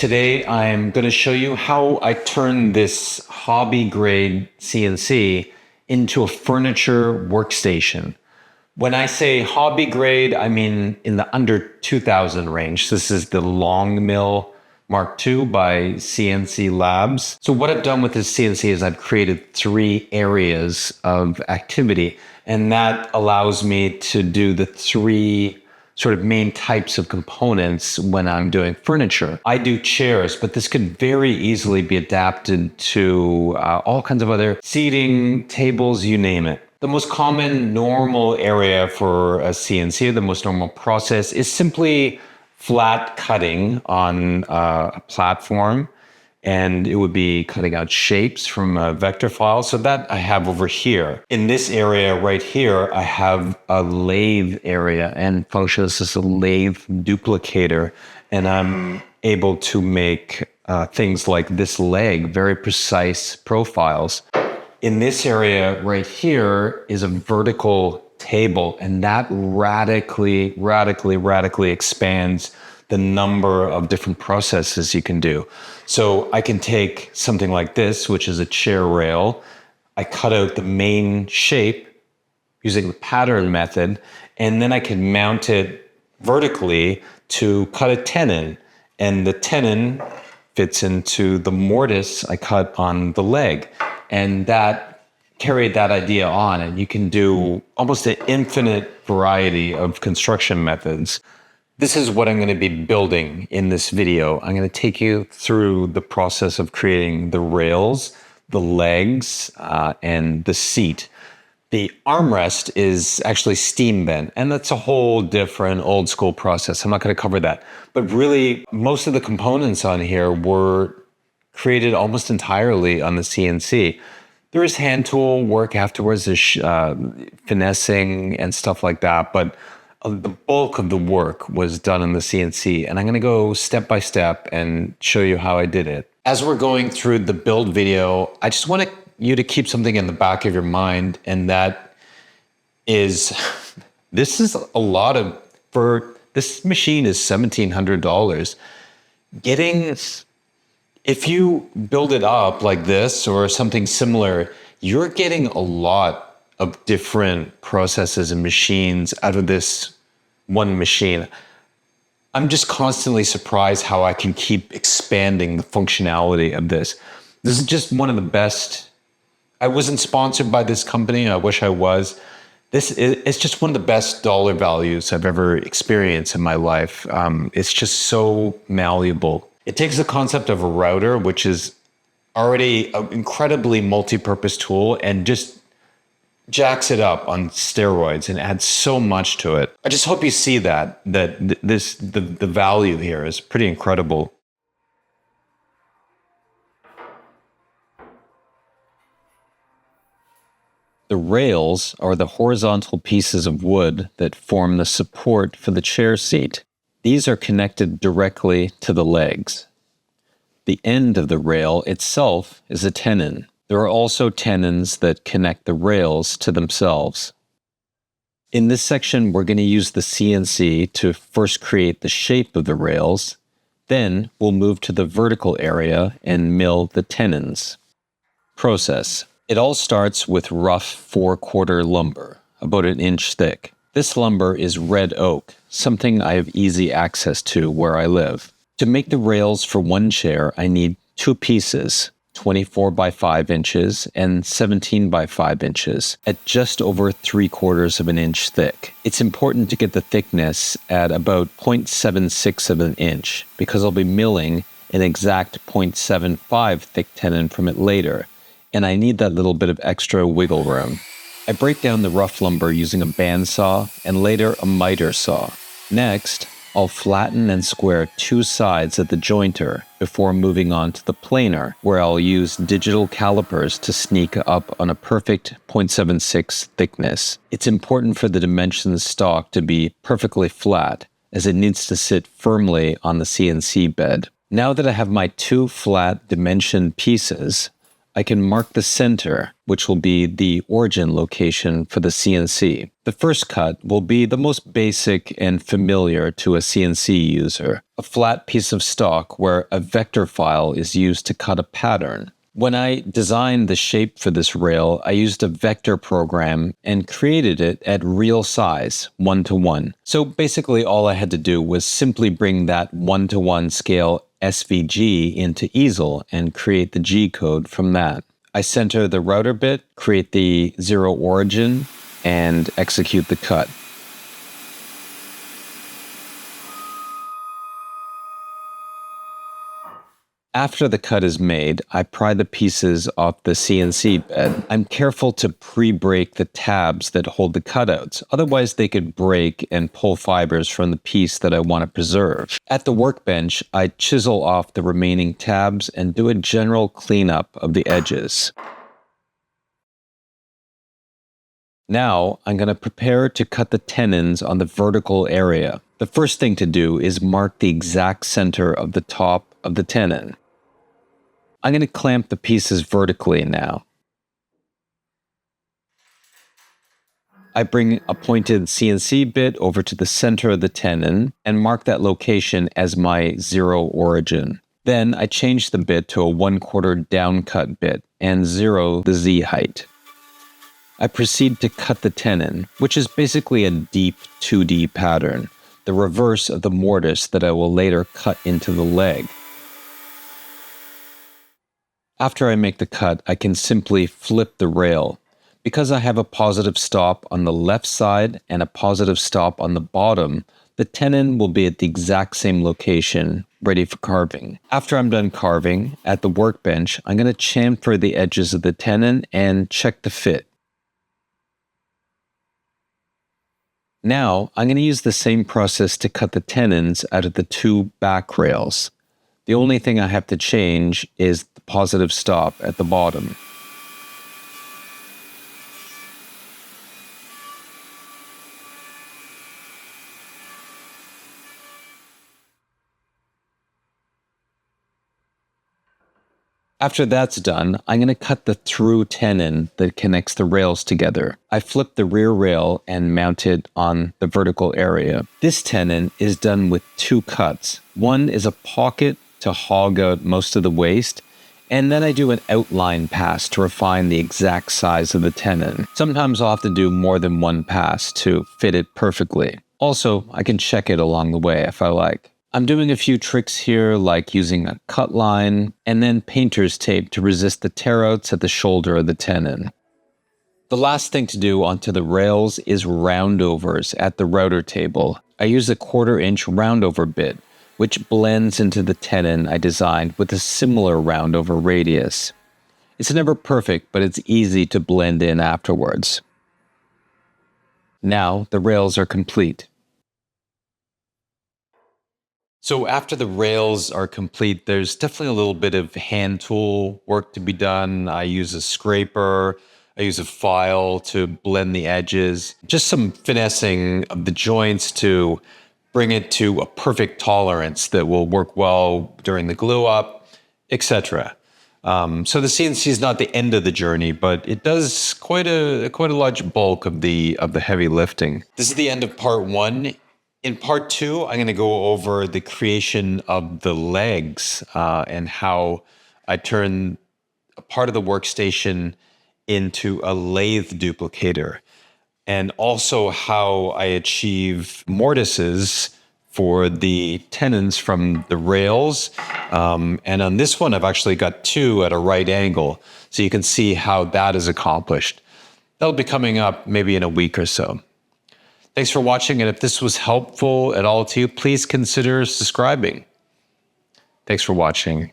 Today I'm going to show you how I turn this hobby grade CNC into a furniture workstation. When I say hobby grade, I mean in the under 2000 range. This is the LongMill Mark II by CNC Labs. So what I've done with this CNC is I've created 3 areas of activity, and that allows me to do the 3 sort of main types of components when I'm doing furniture. I do chairs, but this could very easily be adapted to all kinds of other seating, tables, you name it. The most common normal area for a CNC, the most normal process, is simply flat cutting on a platform. And it would be cutting out shapes from a vector file. So that I have over here. In this area right here, I have a lathe area, and functionally this is a lathe duplicator. And I'm able to make things like this leg, very precise profiles. In this area right here is a vertical table, and that radically expands the number of different processes you can do. So I can take something like this, which is a chair rail. I cut out the main shape using the pattern method, and then I can mount it vertically to cut a tenon. And the tenon fits into the mortise I cut on the leg. And that carried that idea on, and you can do almost an infinite variety of construction methods. This is what I'm going to be building in this video. I'm going to take you through the process of creating the rails, the legs, and the seat. The armrest is actually steam bent, and that's a whole different old school process. I'm not going to cover that. But really, most of the components on here were created almost entirely on the CNC. There is hand tool work afterwards, there's finessing and stuff like that, but the bulk of the work was done in the CNC, and I'm going to go step by step and show you how I did it. As we're going through the build video, I just want you to keep something in the back of your mind, and that is, this is a lot of, for this machine is $1,700. If you build it up like this or something similar, you're getting a lot of different processes and machines out of this one machine. I'm just constantly surprised how I can keep expanding the functionality of this. This is just one of the best. I wasn't sponsored by this company. I wish I was. It's just one of the best dollar values I've ever experienced in my life. It's just so malleable. It takes the concept of a router, which is already an incredibly multi-purpose tool, and just jacks it up on steroids and adds so much to it. I just hope you see the value here is pretty incredible. The rails are the horizontal pieces of wood that form the support for the chair seat. These are connected directly to the legs. The end of the rail itself is a tenon. There are also tenons that connect the rails to themselves. In this section, we're going to use the CNC to first create the shape of the rails. Then we'll move to the vertical area and mill the tenons. Process. It all starts with rough 4/4 lumber, about 1 inch thick. This lumber is red oak, something I have easy access to where I live. To make the rails for one chair, I need 2 pieces, 24 by 5 inches and 17 by 5 inches at just over 3/4 of an inch thick. It's important to get the thickness at about 0.76 of an inch because I'll be milling an exact 0.75 thick tenon from it later, and I need that little bit of extra wiggle room. I break down the rough lumber using a bandsaw and later a miter saw. Next, I'll flatten and square 2 sides at the jointer before moving on to the planer, where I'll use digital calipers to sneak up on a perfect 0.76 thickness. It's important for the dimensions stock to be perfectly flat, as it needs to sit firmly on the CNC bed. Now that I have my 2 flat dimensioned pieces, I can mark the center, which will be the origin location for the CNC. The first cut will be the most basic and familiar to a CNC user, a flat piece of stock where a vector file is used to cut a pattern. When I designed the shape for this rail, I used a vector program and created it at real size, 1:1. So basically all I had to do was simply bring that 1:1 scale SVG into easel and create the G code from that. I center the router bit, create the zero origin, and execute the cut. After the cut is made, I pry the pieces off the CNC bed. I'm careful to pre-break the tabs that hold the cutouts, otherwise they could break and pull fibers from the piece that I want to preserve. At the workbench, I chisel off the remaining tabs and do a general cleanup of the edges. Now, I'm going to prepare to cut the tenons on the vertical area. The first thing to do is mark the exact center of the top of the tenon. I'm going to clamp the pieces vertically now. I bring a pointed CNC bit over to the center of the tenon and mark that location as my zero origin. Then I change the bit to a 1/4 downcut bit and zero the Z height. I proceed to cut the tenon, which is basically a deep 2D pattern, the reverse of the mortise that I will later cut into the leg. After I make the cut, I can simply flip the rail. Because I have a positive stop on the left side and a positive stop on the bottom, the tenon will be at the exact same location, ready for carving. After I'm done carving, at the workbench, I'm going to chamfer the edges of the tenon and check the fit. Now, I'm going to use the same process to cut the tenons out of the two back rails. The only thing I have to change is the positive stop at the bottom. After that's done, I'm going to cut the through tenon that connects the rails together. I flip the rear rail and mount it on the vertical area. This tenon is done with two cuts. One is a pocket to hog out most of the waste, and then I do an outline pass to refine the exact size of the tenon. Sometimes I'll have to do more than one pass to fit it perfectly. Also, I can check it along the way if I like. I'm doing a few tricks here, like using a cut line and then painter's tape to resist the tearouts at the shoulder of the tenon. The last thing to do onto the rails is roundovers at the router table. I use a 1/4 inch roundover bit, which blends into the tenon I designed with a similar roundover radius. It's never perfect, but it's easy to blend in afterwards. Now the rails are complete. So after the rails are complete, there's definitely a little bit of hand tool work to be done. I use a scraper, I use a file to blend the edges, just some finessing of the joints to bring it to a perfect tolerance that will work well during the glue up, etc. So the CNC is not the end of the journey, but it does quite a large bulk of the heavy lifting. This is the end of part 1. In part 2, I'm going to go over the creation of the legs and how I turn a part of the workstation into a lathe duplicator, and also how I achieve mortises for the tenons from the rails. And on this one, I've actually got 2 at a right angle, so you can see how that is accomplished. That'll be coming up maybe in a week or so. Thanks for watching, and if this was helpful at all to you, please consider subscribing. Thanks for watching.